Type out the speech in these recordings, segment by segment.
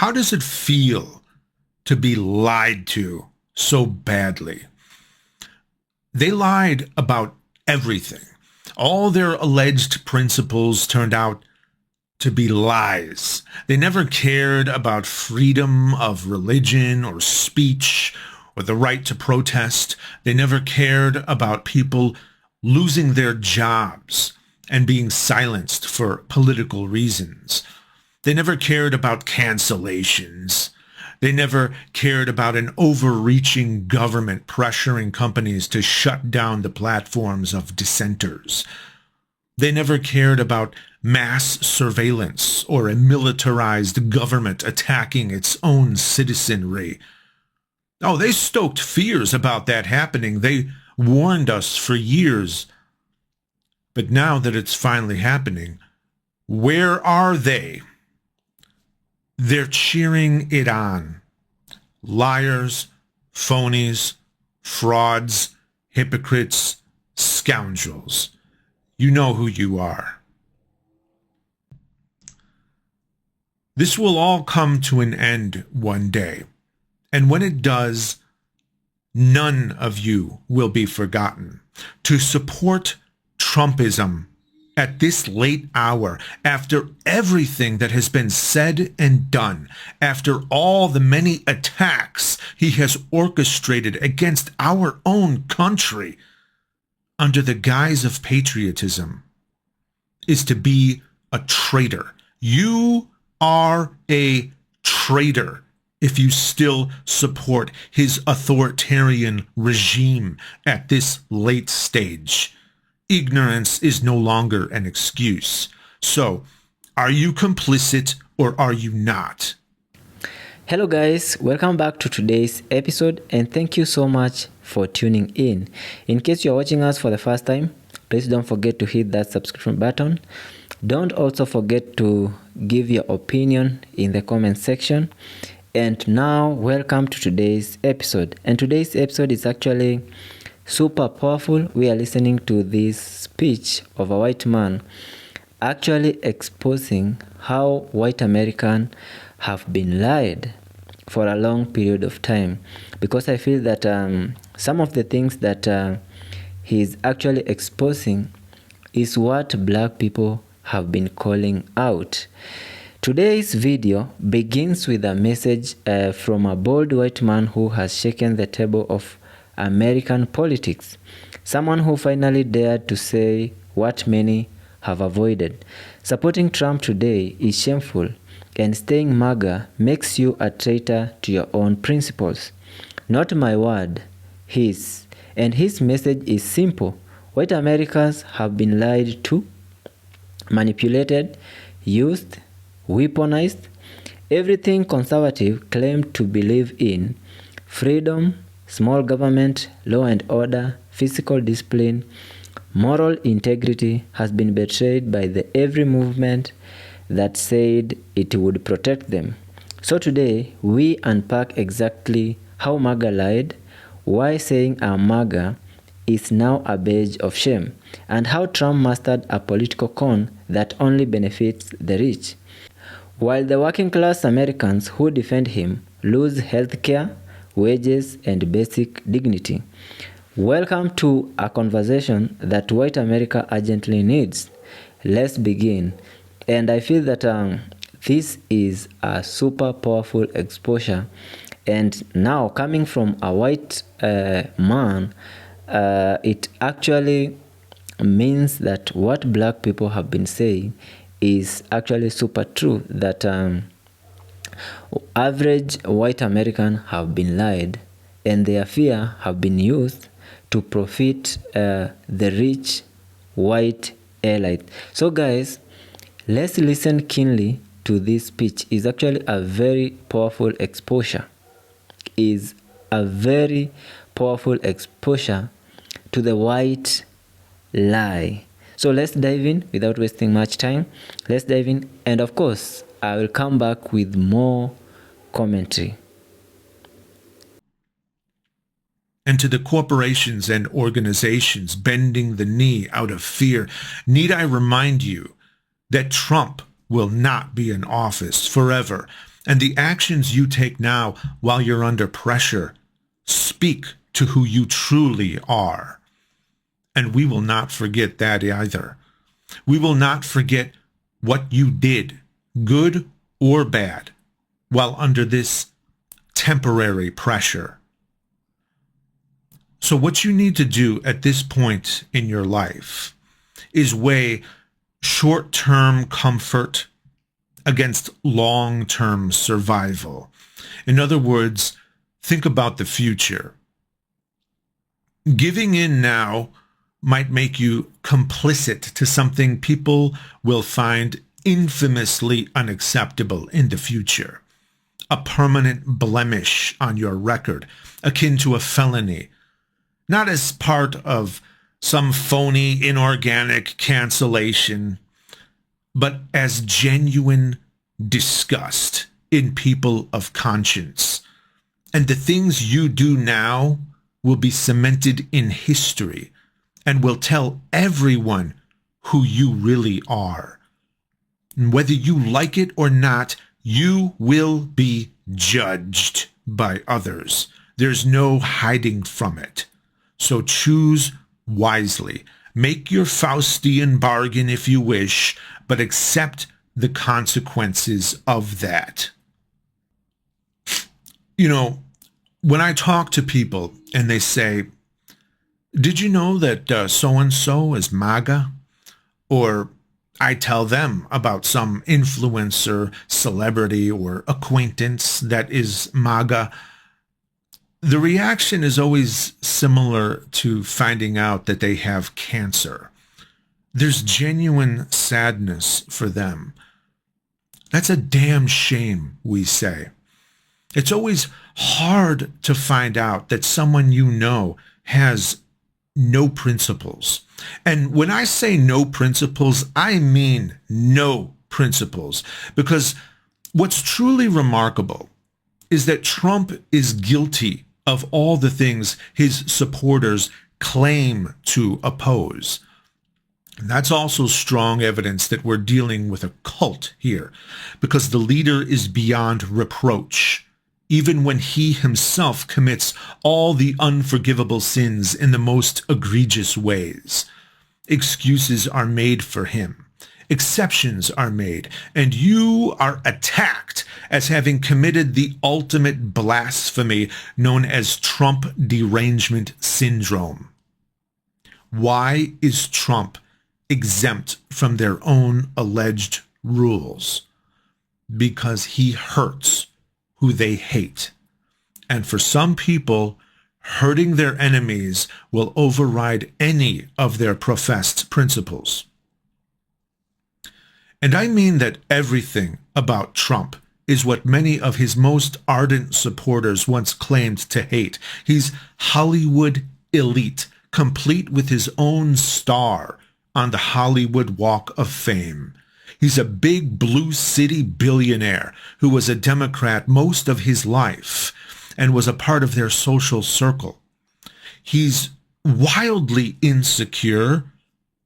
how does it feel to be lied to so badly? They lied about everything. All their alleged principles turned out to be lies. They never cared about freedom of religion or speech or the right to protest. They never cared about people losing their jobs and being silenced for political reasons. They never cared about cancellations. They never cared about an overreaching government pressuring companies to shut down the platforms of dissenters. They never cared about mass surveillance or a militarized government attacking its own citizenry. Oh, they stoked fears about that happening. They warned us for years. But now that it's finally happening, where are they? They're cheering it on. Liars, phonies, frauds, hypocrites, scoundrels. You know who you are. This will all come to an end one day. And when it does, none of you will be forgotten. To support Trumpism at this late hour, after everything that has been said and done, after all the many attacks he has orchestrated against our own country, under the guise of patriotism, is to be a traitor. You are a traitor if you still support his authoritarian regime at this late stage. Ignorance is no longer an excuse. So, are you complicit or are you not? Hello guys, welcome back to today's episode and thank you so much for tuning in. In case you're watching us for the first time, please don't forget to hit that subscription button. Don't also forget to give your opinion in the comment section. And now, welcome to today's episode. And today's episode is actually super powerful. We are listening to this speech of a white man actually exposing how white Americans have been lied for a long period of time. Because I feel that some of the things that he's actually exposing is what black people have been calling out. Today's video begins with a message from a bold white man who has shaken the table of American politics. Someone who finally dared to say what many have avoided. Supporting Trump today is shameful, and staying MAGA makes you a traitor to your own principles. Not my word, his. And his message is simple. White Americans have been lied to, manipulated, used, weaponized. Everything conservative claimed to believe in: freedom, small government, law and order, physical discipline, moral integrity, has been betrayed by the every movement that said it would protect them. So today, we unpack exactly how MAGA lied, why saying a MAGA is now a badge of shame, and how Trump mastered a political con that only benefits the rich, while the working class Americans who defend him lose health care, wages, and basic dignity. Welcome to a conversation that white America urgently needs. Let's begin. And I feel that this is a super powerful exposure. And now, coming from a white man, it actually means that what black people have been saying is actually super true, that average white Americans have been lied and their fear have been used to profit the rich white elite. So guys, let's listen keenly to this speech. It's actually a very powerful exposure. Is a very powerful exposure to the white lie. So let's dive in without wasting much time. Let's dive in, and of course, I will come back with more commentary. And to the corporations and organizations bending the knee out of fear, need I remind you that Trump will not be in office forever. And the actions you take now while you're under pressure speak to who you truly are. And we will not forget that either. We will not forget what you did, good or bad, while under this temporary pressure. So what you need to do at this point in your life is weigh short-term comfort against long-term survival. In other words, think about the future. Giving in now might make you complicit to something people will find infamously unacceptable in the future. A permanent blemish on your record, akin to a felony, not as part of some phony, inorganic cancellation, but as genuine disgust in people of conscience. And the things you do now will be cemented in history and will tell everyone who you really are. And whether you like it or not, you will be judged by others. There's no hiding from it. So choose wisely. Make your Faustian bargain if you wish, but accept the consequences of that. You know, when I talk to people and they say, did you know that so-and-so is MAGA? Or I tell them about some influencer, celebrity, or acquaintance that is MAGA, the reaction is always similar to finding out that they have cancer. There's genuine sadness for them. That's a damn shame, we say. It's always hard to find out that someone you know has no principles. And when I say no principles, I mean no principles. Because what's truly remarkable is that Trump is guilty of all the things his supporters claim to oppose. And that's also strong evidence that we're dealing with a cult here, because the leader is beyond reproach, even when he himself commits all the unforgivable sins in the most egregious ways. Excuses are made for him. Exceptions are made, and you are attacked as having committed the ultimate blasphemy known as Trump derangement syndrome. Why is Trump exempt from their own alleged rules? Because he hurts who they hate. And for some people, hurting their enemies will override any of their professed principles. And I mean that everything about Trump is what many of his most ardent supporters once claimed to hate. He's Hollywood elite, complete with his own star on the Hollywood Walk of Fame. He's a big blue city billionaire who was a Democrat most of his life and was a part of their social circle. He's wildly insecure,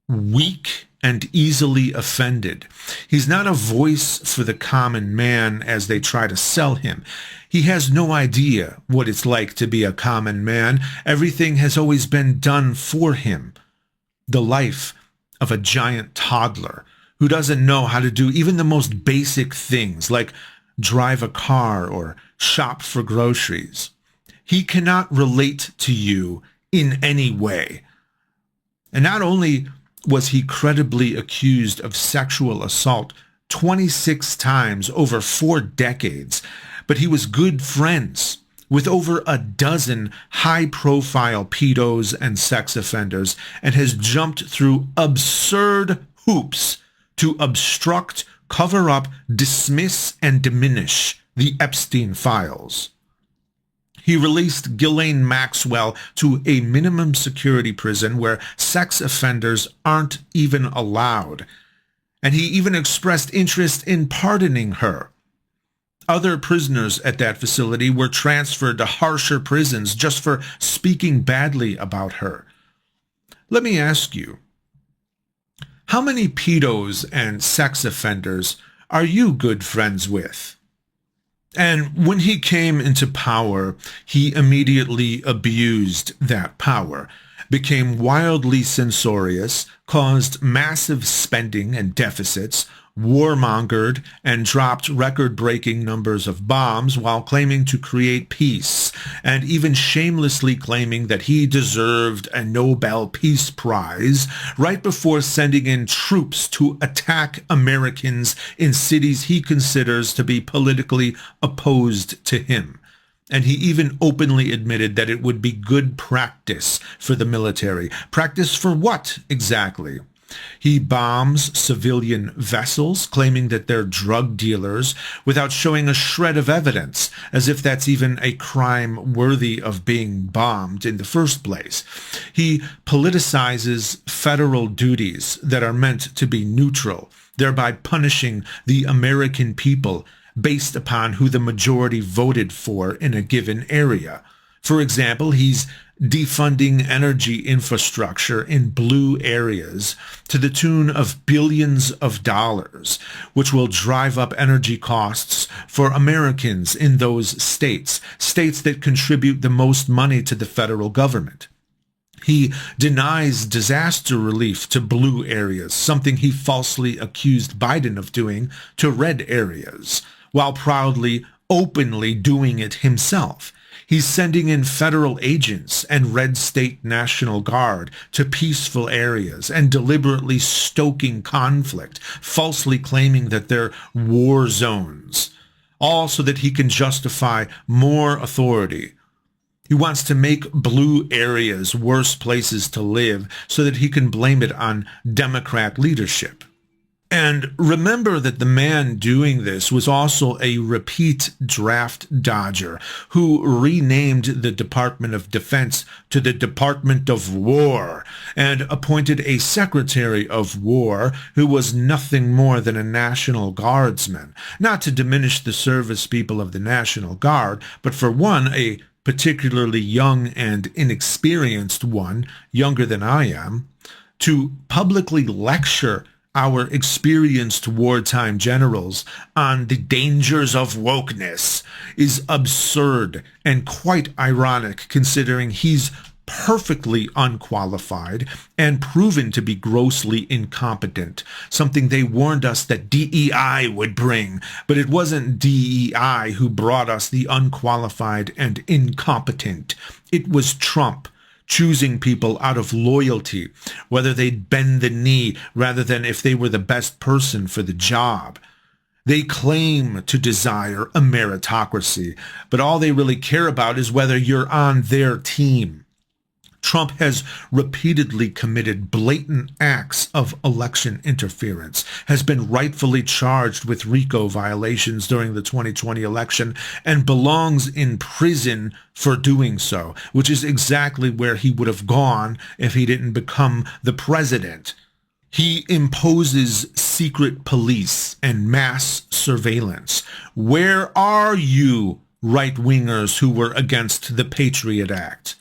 weak, and easily offended. He's not a voice for the common man as they try to sell him. He has no idea what it's like to be a common man. Everything has always been done for him. The life of a giant toddler who doesn't know how to do even the most basic things like drive a car or shop for groceries. He cannot relate to you in any way. And not only was he credibly accused of sexual assault 26 times over 4 decades, but he was good friends with over a dozen high-profile pedos and sex offenders and has jumped through absurd hoops to obstruct, cover up, dismiss, and diminish the Epstein files. He released Ghislaine Maxwell to a minimum security prison where sex offenders aren't even allowed. And he even expressed interest in pardoning her. Other prisoners at that facility were transferred to harsher prisons just for speaking badly about her. Let me ask you, how many pedos and sex offenders are you good friends with? And when he came into power, he immediately abused that power, became wildly censorious, caused massive spending and deficits, warmongered, and dropped record-breaking numbers of bombs while claiming to create peace, and even shamelessly claiming that he deserved a Nobel Peace Prize right before sending in troops to attack Americans in cities he considers to be politically opposed to him. And he even openly admitted that it would be good practice for the military. Practice for what exactly? He bombs civilian vessels, claiming that they're drug dealers, without showing a shred of evidence, as if that's even a crime worthy of being bombed in the first place. He politicizes federal duties that are meant to be neutral, thereby punishing the American people based upon who the majority voted for in a given area. For example, he's defunding energy infrastructure in blue areas to the tune of billions of dollars, which will drive up energy costs for Americans in those states that contribute the most money to the federal government. He denies disaster relief to blue areas, something he falsely accused Biden of doing to red areas, while proudly, openly doing it himself. He's sending in federal agents and red state National Guard to peaceful areas and deliberately stoking conflict, falsely claiming that they're war zones, all so that he can justify more authority. He wants to make blue areas worse places to live so that he can blame it on Democrat leadership. And remember that the man doing this was also a repeat draft dodger who renamed the Department of Defense to the Department of War and appointed a Secretary of War who was nothing more than a National Guardsman. Not to diminish the service people of the National Guard, but for one, a particularly young and inexperienced one, younger than I am, to publicly lecture our experienced wartime generals on the dangers of wokeness is absurd and quite ironic, considering he's perfectly unqualified and proven to be grossly incompetent, something they warned us that DEI would bring. But it wasn't DEI who brought us the unqualified and incompetent. It was Trump, choosing people out of loyalty, whether they'd bend the knee rather than if they were the best person for the job. They claim to desire a meritocracy, but all they really care about is whether you're on their team. Trump has repeatedly committed blatant acts of election interference, has been rightfully charged with RICO violations during the 2020 election, and belongs in prison for doing so, which is exactly where he would have gone if he didn't become the president. He imposes secret police and mass surveillance. Where are you, right-wingers who were against the Patriot Act?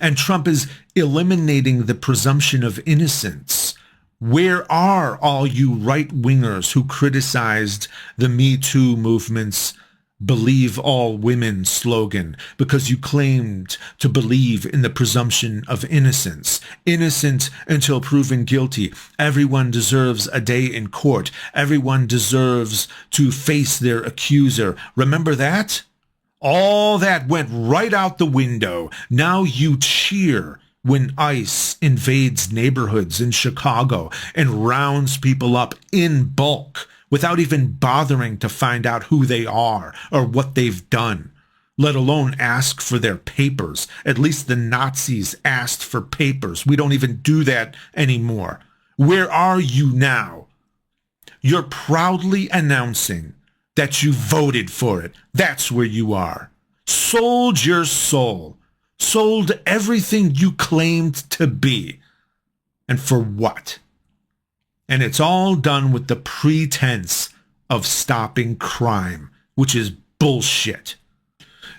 And Trump is eliminating the presumption of innocence. Where are all you right-wingers who criticized the Me Too movement's "Believe All Women" slogan because you claimed to believe in the presumption of innocence? Innocent until proven guilty. Everyone deserves a day in court. Everyone deserves to face their accuser. Remember that? All that went right out the window. Now you cheer when ICE invades neighborhoods in Chicago and rounds people up in bulk without even bothering to find out who they are or what they've done, let alone ask for their papers. At least the Nazis asked for papers. We don't even do that anymore. Where are you now? You're proudly announcing that you voted for it. That's where you are. Sold your soul. Sold everything you claimed to be. And for what? And it's all done with the pretense of stopping crime, which is bullshit.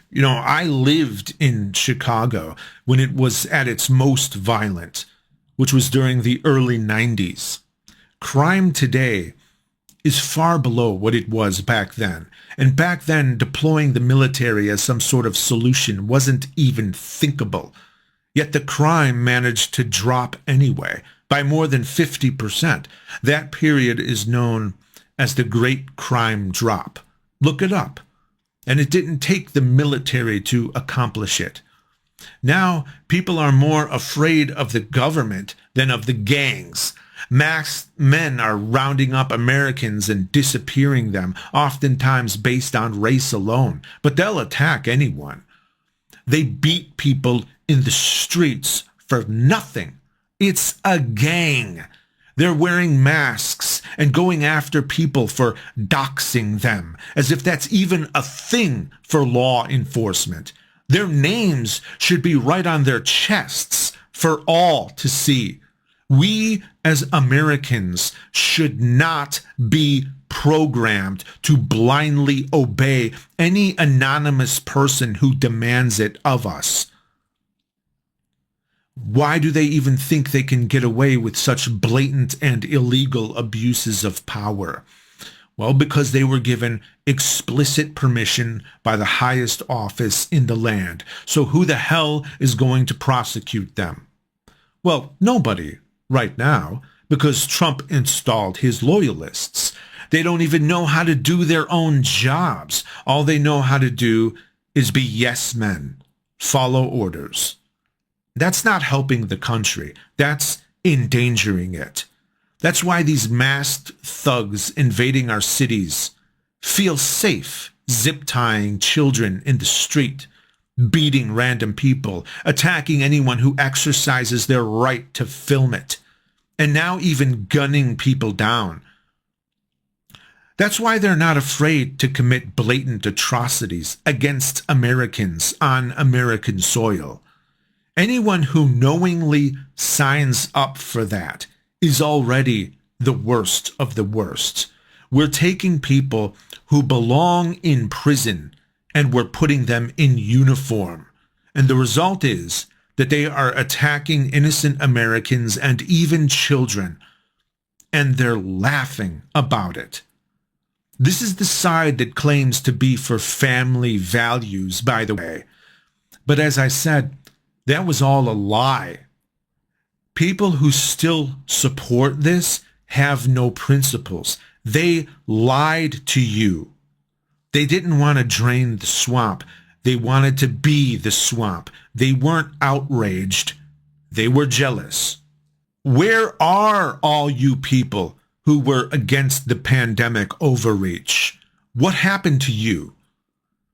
You know, I lived in Chicago when it was at its most violent, which was during the early 90s. Crime today is far below what it was back then. And back then, deploying the military as some sort of solution wasn't even thinkable. Yet the crime managed to drop anyway, by more than 50%. That period is known as the Great Crime Drop. Look it up. And it didn't take the military to accomplish it. Now, people are more afraid of the government than of the gangs. Masked men are rounding up Americans and disappearing them, oftentimes based on race alone. But they'll attack anyone. They beat people in the streets for nothing. It's a gang. They're wearing masks and going after people for doxing them, as if that's even a thing for law enforcement. Their names should be right on their chests for all to see. We as Americans should not be programmed to blindly obey any anonymous person who demands it of us. Why do they even think they can get away with such blatant and illegal abuses of power? Well, because they were given explicit permission by the highest office in the land. So who the hell is going to prosecute them? Well, nobody right now, because Trump installed his loyalists. They don't even know how to do their own jobs. All they know how to do is be yes men, follow orders. That's not helping the country. That's endangering it. That's why these masked thugs invading our cities feel safe, zip-tying children in the street, beating random people, attacking anyone who exercises their right to film it, and now even gunning people down. That's why they're not afraid to commit blatant atrocities against Americans on American soil. Anyone who knowingly signs up for that is already the worst of the worst. We're taking people who belong in prison and we're putting them in uniform. And the result is that they are attacking innocent Americans and even children. And they're laughing about it. This is the side that claims to be for family values, by the way. But as I said, that was all a lie. People who still support this have no principles. They lied to you. They didn't want to drain the swamp. They wanted to be the swamp. They weren't outraged. They were jealous. Where are all you people who were against the pandemic overreach? What happened to you?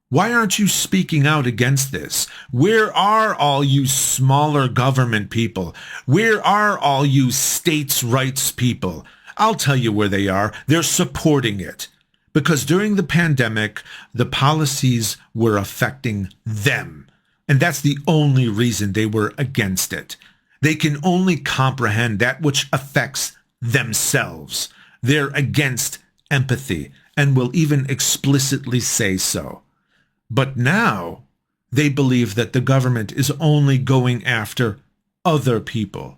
Why aren't you speaking out against this? Where are all you smaller government people? Where are all you states' rights people? I'll tell you where they are. They're supporting it. Because during the pandemic, the policies were affecting them. And that's the only reason they were against it. They can only comprehend that which affects themselves. They're against empathy and will even explicitly say so. But now they believe that the government is only going after other people,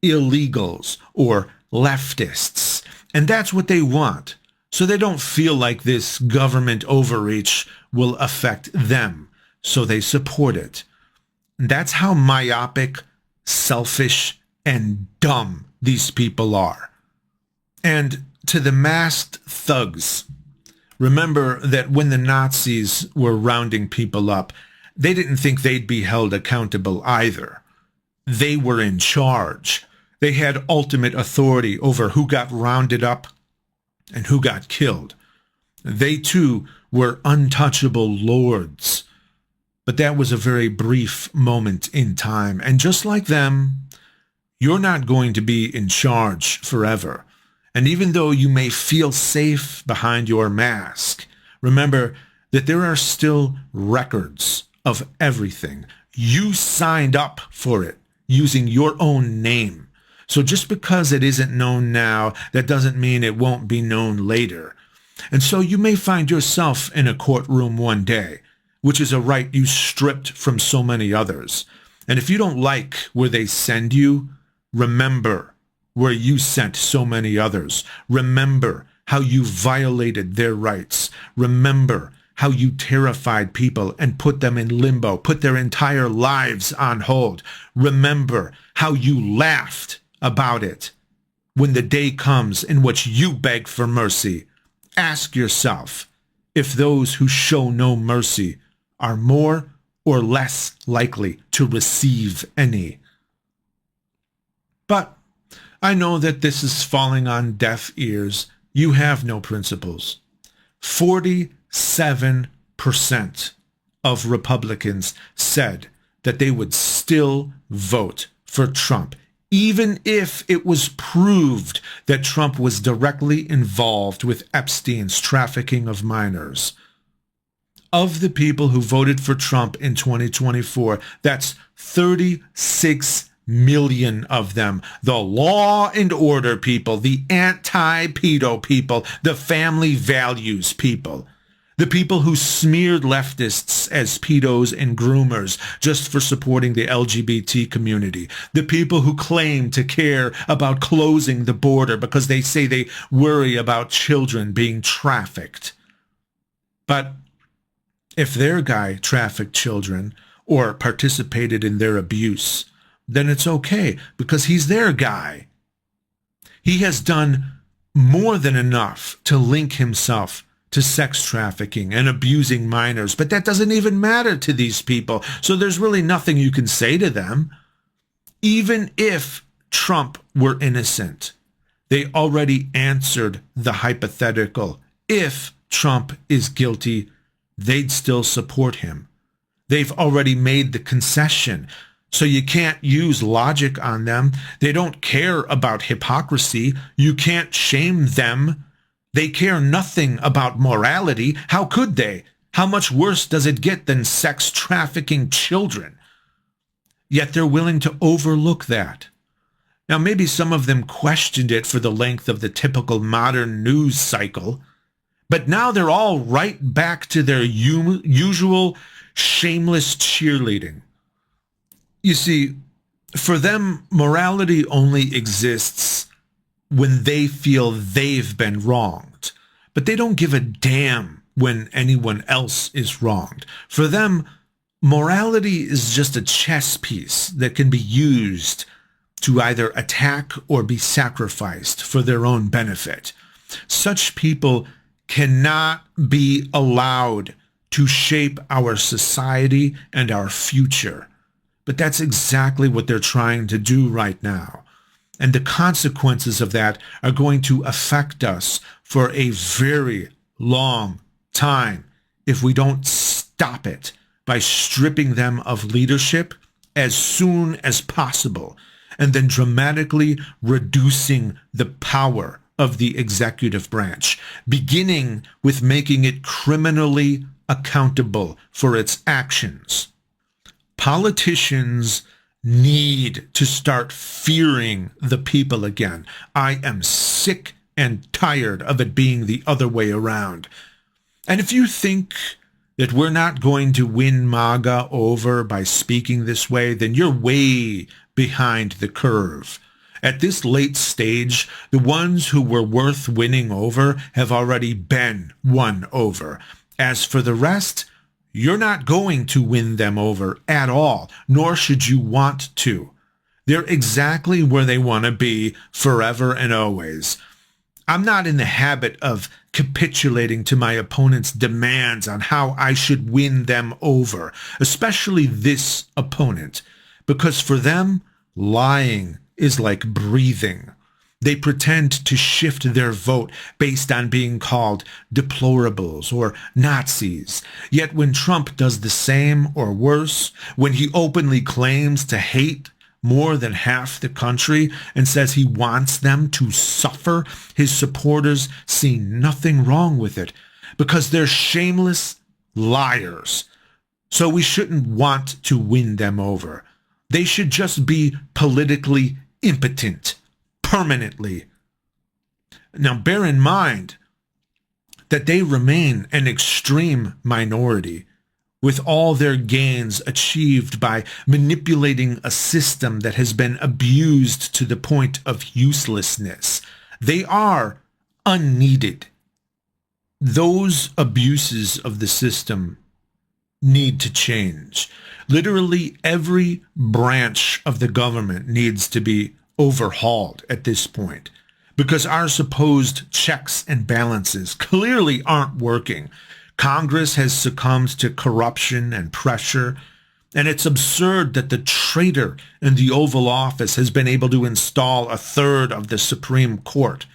illegals or leftists. And that's what they want. So they don't feel like this government overreach will affect them. So they support it. And that's how myopic, selfish, and dumb these people are. And to the masked thugs, remember that when the Nazis were rounding people up, they didn't think they'd be held accountable either. They were in charge. They had ultimate authority over who got rounded up and who got killed. They too were untouchable lords. But that was a very brief moment in time. And just like them, you're not going to be in charge forever. And even though you may feel safe behind your mask, remember that there are still records of everything. You signed up for it using your own name. So just because it isn't known now, that doesn't mean it won't be known later. And so you may find yourself in a courtroom one day, which is a right you stripped from so many others. And if you don't like where they send you, remember where you sent so many others. Remember how you violated their rights. Remember how you terrified people and put them in limbo, put their entire lives on hold. Remember how you laughed about it. When the day comes in which you beg for mercy, ask yourself if those who show no mercy are more or less likely to receive any. But I know that this is falling on deaf ears. You have no principles. 47% of Republicans said that they would still vote for Trump, even if it was proved that Trump was directly involved with Epstein's trafficking of minors. Of the people who voted for Trump in 2024, that's 36 million of them. The law and order people, the anti-pedo people, the family values people. The people who smeared leftists as pedos and groomers just for supporting the LGBT community. The people who claim to care about closing the border because they say they worry about children being trafficked. But if their guy trafficked children or participated in their abuse, then it's okay because he's their guy. He has done more than enough to link himself to sex trafficking and abusing minors, but that doesn't even matter to these people, so there's really nothing you can say to them. Even if Trump were innocent, they already answered the hypothetical. If Trump is guilty, they'd still support him. They've already made the concession, so you can't use logic on them. They don't care about hypocrisy. You can't shame them. They care nothing about morality. How could they? How much worse does it get than sex trafficking children? Yet they're willing to overlook that. Now, maybe some of them questioned it for the length of the typical modern news cycle, but now they're all right back to their usual shameless cheerleading. You see, for them, morality only exists when they feel they've been wronged, but they don't give a damn when anyone else is wronged. For them, morality is just a chess piece that can be used to either attack or be sacrificed for their own benefit. Such people cannot be allowed to shape our society and our future. But that's exactly what they're trying to do right now. And the consequences of that are going to affect us for a very long time if we don't stop it by stripping them of leadership as soon as possible and then dramatically reducing the power of the executive branch, beginning with making it criminally accountable for its actions. Politicians need to start fearing the people again. I am sick and tired of it being the other way around. And if you think that we're not going to win MAGA over by speaking this way, then you're way behind the curve. At this late stage, the ones who were worth winning over have already been won over. As for the rest, you're not going to win them over at all, nor should you want to. They're exactly where they want to be forever and always. I'm not in the habit of capitulating to my opponent's demands on how I should win them over, especially this opponent, because for them, lying is like breathing. They pretend to shift their vote based on being called deplorables or Nazis. Yet when Trump does the same or worse, when he openly claims to hate more than half the country and says he wants them to suffer, his supporters see nothing wrong with it because they're shameless liars. So we shouldn't want to win them over. They should just be politically impotent. Permanently. Now, bear in mind that they remain an extreme minority, with all their gains achieved by manipulating a system that has been abused to the point of uselessness. They are unneeded. Those abuses of the system need to change. Literally every branch of the government needs to be overhauled at this point, because our supposed checks and balances clearly aren't working. Congress has succumbed to corruption and pressure, and it's absurd that the traitor in the Oval Office has been able to install a third of the Supreme Court.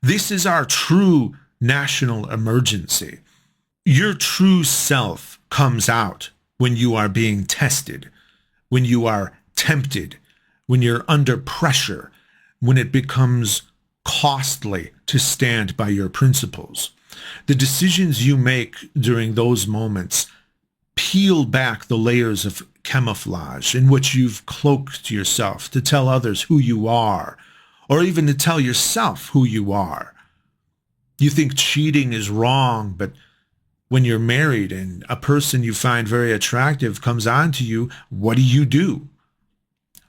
This is our true national emergency. Your true self comes out when you are being tested, when you are tempted, when you're under pressure, when it becomes costly to stand by your principles. The decisions you make during those moments peel back the layers of camouflage in which you've cloaked yourself to tell others who you are, or even to tell yourself who you are. You think cheating is wrong, but when you're married and a person you find very attractive comes on to you, what do?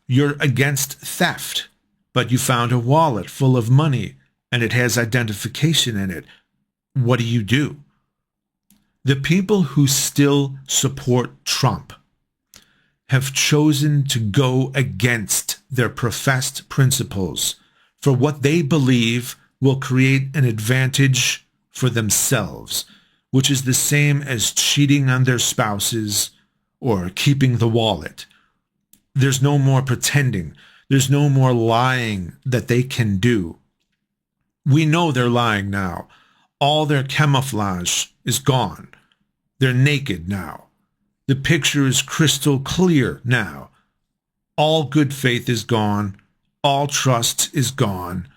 You're against theft, but you found a wallet full of money and it has identification in it. What do? The people who still support Trump have chosen to go against their professed principles for what they believe will create an advantage for themselves, which is the same as cheating on their spouses or keeping the wallet. There's no more pretending. There's no more lying that they can do. We know they're lying now. All their camouflage is gone. They're naked now. The picture is crystal clear now. All good faith is gone. All trust is gone.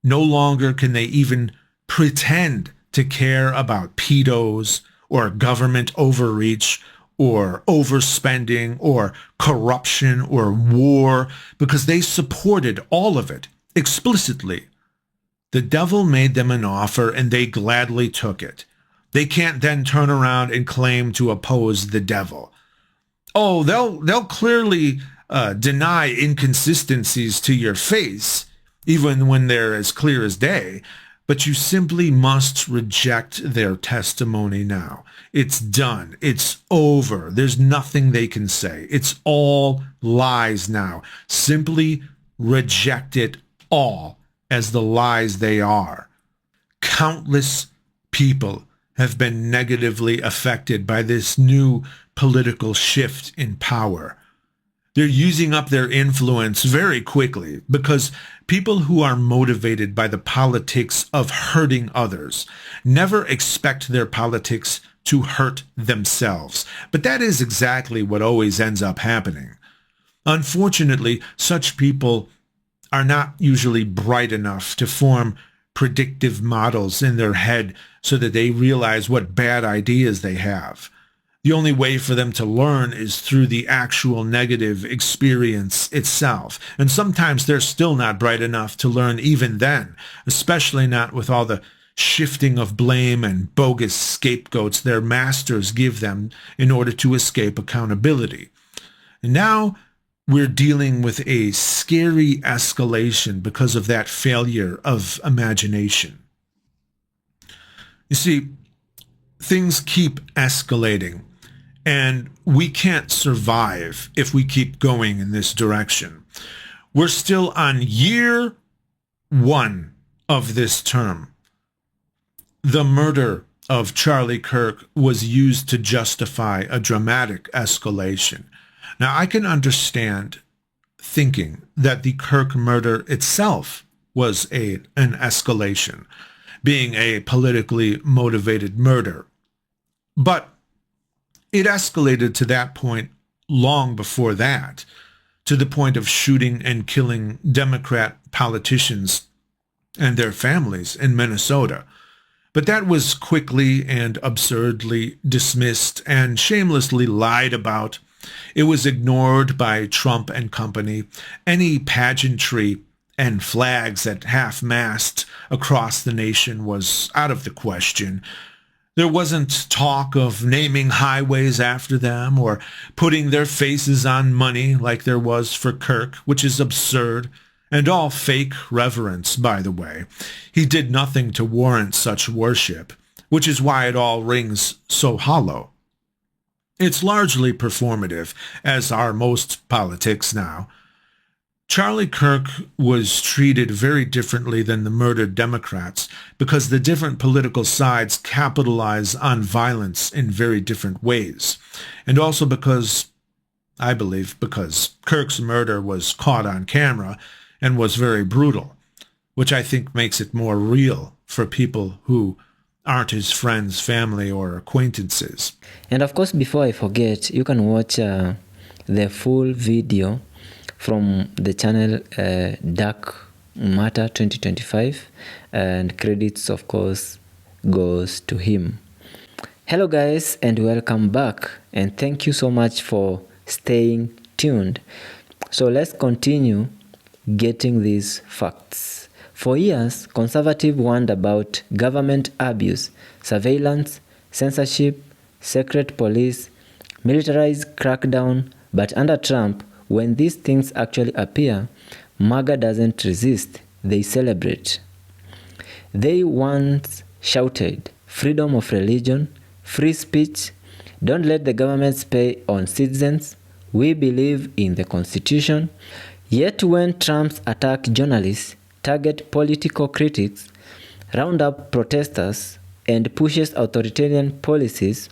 No longer can they even pretend to care about pedos or government overreach or overspending or corruption or war, because they supported all of it explicitly. The devil made them an offer and they gladly took it. They can't then turn around and claim to oppose the devil. Oh, they'll clearly deny inconsistencies to your face, even when they're as clear as day, but you simply must reject their testimony now. It's done. It's over. There's nothing they can say. It's all lies now. Simply reject it all as the lies they are. Countless people have been negatively affected by this new political shift in power. They're using up their influence very quickly because people who are motivated by the politics of hurting others never expect their politics to hurt themselves. But that is exactly what always ends up happening. Unfortunately, such people are not usually bright enough to form predictive models in their head so that they realize what bad ideas they have. The only way for them to learn is through the actual negative experience itself. And sometimes they're still not bright enough to learn even then, especially not with all the shifting of blame and bogus scapegoats their masters give them in order to escape accountability. And now we're dealing with a scary escalation because of that failure of imagination. You see, things keep escalating, and we can't survive if we keep going in this direction. We're still on year 1 of this term. The murder of Charlie Kirk was used to justify a dramatic escalation. Now, I can understand thinking that the Kirk murder itself was an escalation, being a politically motivated murder. But it escalated to that point long before that, to the point of shooting and killing Democrat politicians and their families in Minnesota. But that was quickly and absurdly dismissed and shamelessly lied about. It was ignored by Trump and company. Any pageantry and flags at half-mast across the nation was out of the question. There wasn't talk of naming highways after them or putting their faces on money like there was for Kirk, which is absurd. And all fake reverence, by the way. He did nothing to warrant such worship, which is why it all rings so hollow. It's largely performative, as are most politics now. Charlie Kirk was treated very differently than the murdered Democrats because the different political sides capitalize on violence in very different ways. And also because, I believe, because Kirk's murder was caught on camera and was very brutal, which I think makes it more real for people who aren't his friends, family, or acquaintances. And of course, before I forget, you can watch the full video from the channel DarkMatter 2025, and credits of course goes to him. Hello guys, and welcome back, and thank you so much for staying tuned. So let's continue getting these facts. For years, conservatives warned about government abuse, surveillance, censorship, secret police, militarized crackdown, but under Trump, when these things actually appear, MAGA doesn't resist, they celebrate. They once shouted, freedom of religion, free speech, don't let the government spy on citizens, we believe in the Constitution. Yet when Trump's attack journalists, target political critics, round up protesters, and pushes authoritarian policies,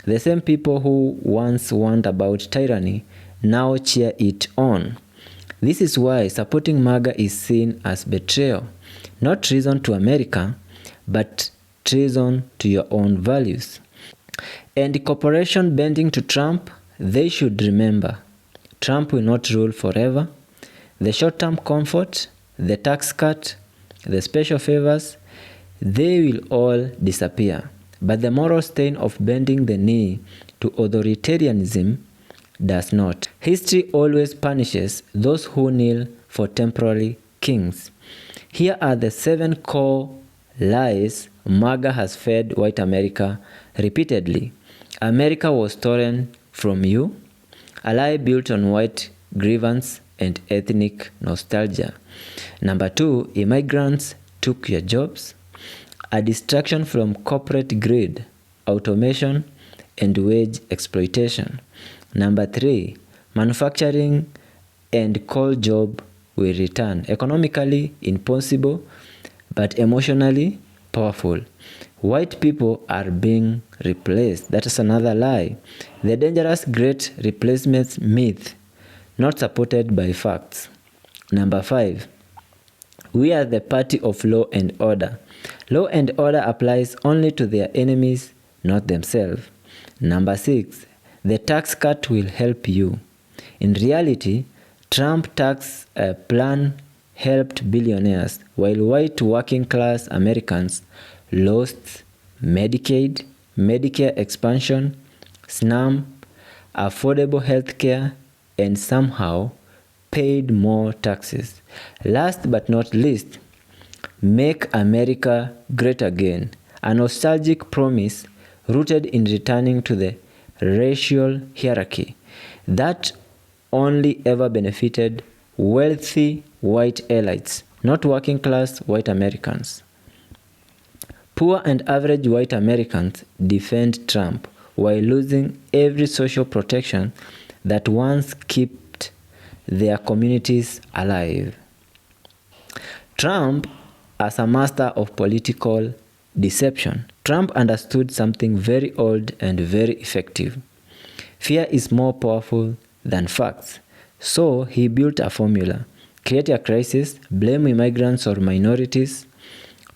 the same people who once warned about tyranny now cheer it on. This is why supporting MAGA is seen as betrayal, not treason to America, but treason to your own values. And corporation bending to Trump, they should remember, Trump will not rule forever. The short-term comfort, the tax cut, the special favors, they will all disappear. But the moral stain of bending the knee to authoritarianism does not. History always punishes those who kneel for temporary kings. Here are the 7 core lies MAGA has fed white America repeatedly. America was stolen from you, a lie built on white grievance and ethnic nostalgia. Number 2, immigrants took your jobs, a distraction from corporate greed, automation, and wage exploitation. Number 3, manufacturing and coal job will return. Economically impossible, but emotionally powerful. White people are being replaced. That is another lie. The dangerous great replacement myth, not supported by facts. Number 5, we are the party of law and order. Law and order applies only to their enemies, not themselves. Number 6, the tax cut will help you. In reality, Trump tax plan helped billionaires, while white working class Americans lost Medicaid, Medicare expansion, SNAP, affordable health care, and somehow paid more taxes. Last but not least, make America great again, a nostalgic promise rooted in returning to the racial hierarchy that only ever benefited wealthy white elites, not working class white Americans. Poor and average white Americans defend Trump while losing every social protection that once kept their communities alive. Trump, as a master of political deception, Trump understood something very old and very effective. Fear is more powerful than facts. So he built a formula. Create a crisis, blame immigrants or minorities,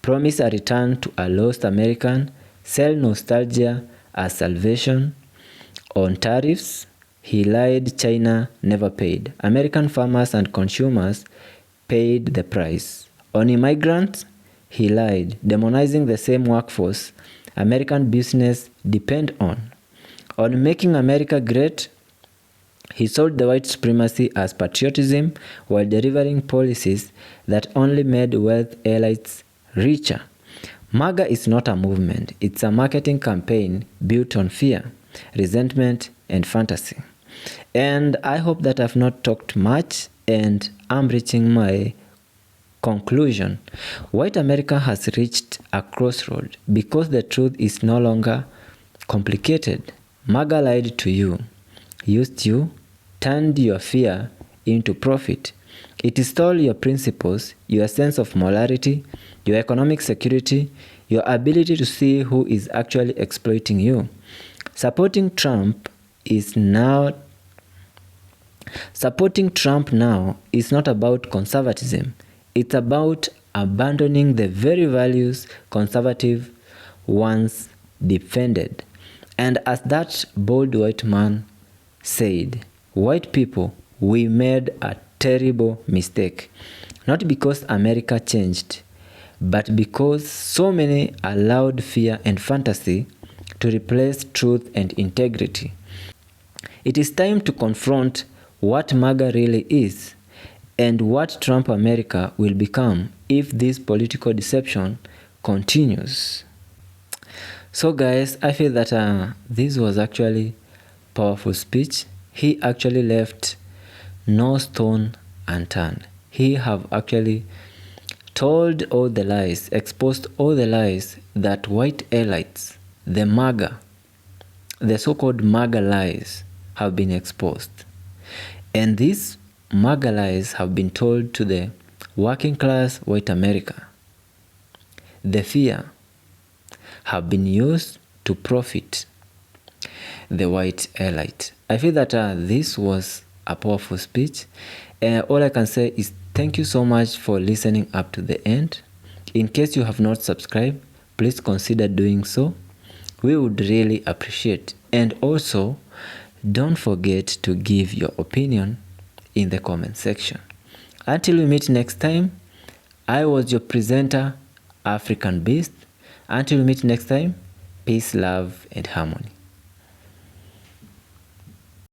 promise a return to a lost American, sell nostalgia as salvation. On tariffs, he lied China never paid. American farmers and consumers paid the price. On immigrants, he lied, demonizing the same workforce American business depend on. On making America great, he sold the white supremacy as patriotism while delivering policies that only made wealth elites richer. MAGA is not a movement, it's a marketing campaign built on fear, resentment, and fantasy. And I hope that I've not talked much and I'm reaching my conclusion. White America has reached a crossroad because the truth is no longer complicated. MAGA lied to you, used you, turned your fear into profit. It stole your principles, your sense of morality, your economic security, your ability to see who is actually exploiting you. Supporting Trump now is not about conservatism. It's about abandoning the very values conservative once defended. And as that bold white man said, white people, we made a terrible mistake. Not because America changed, but because so many allowed fear and fantasy to replace truth and integrity. It is time to confront what MAGA really is and what Trump America will become if this political deception continues. So guys, I feel that this was actually powerful speech. He actually left no stone unturned. He have actually told all the lies, exposed all the lies that white elites, the MAGA, the so-called MAGA lies have been exposed. And these MAGA lies have been told to the working class white America. The fear have been used to profit the white elite. I feel that this was a powerful speech. All I can say is thank you so much for listening up to the end. In case you have not subscribed, please consider doing so. We would really appreciate. And also, don't forget to give your opinion in the comment section. Until we meet next time, I was your presenter, African Beast. Until we meet next time, peace, love, and harmony.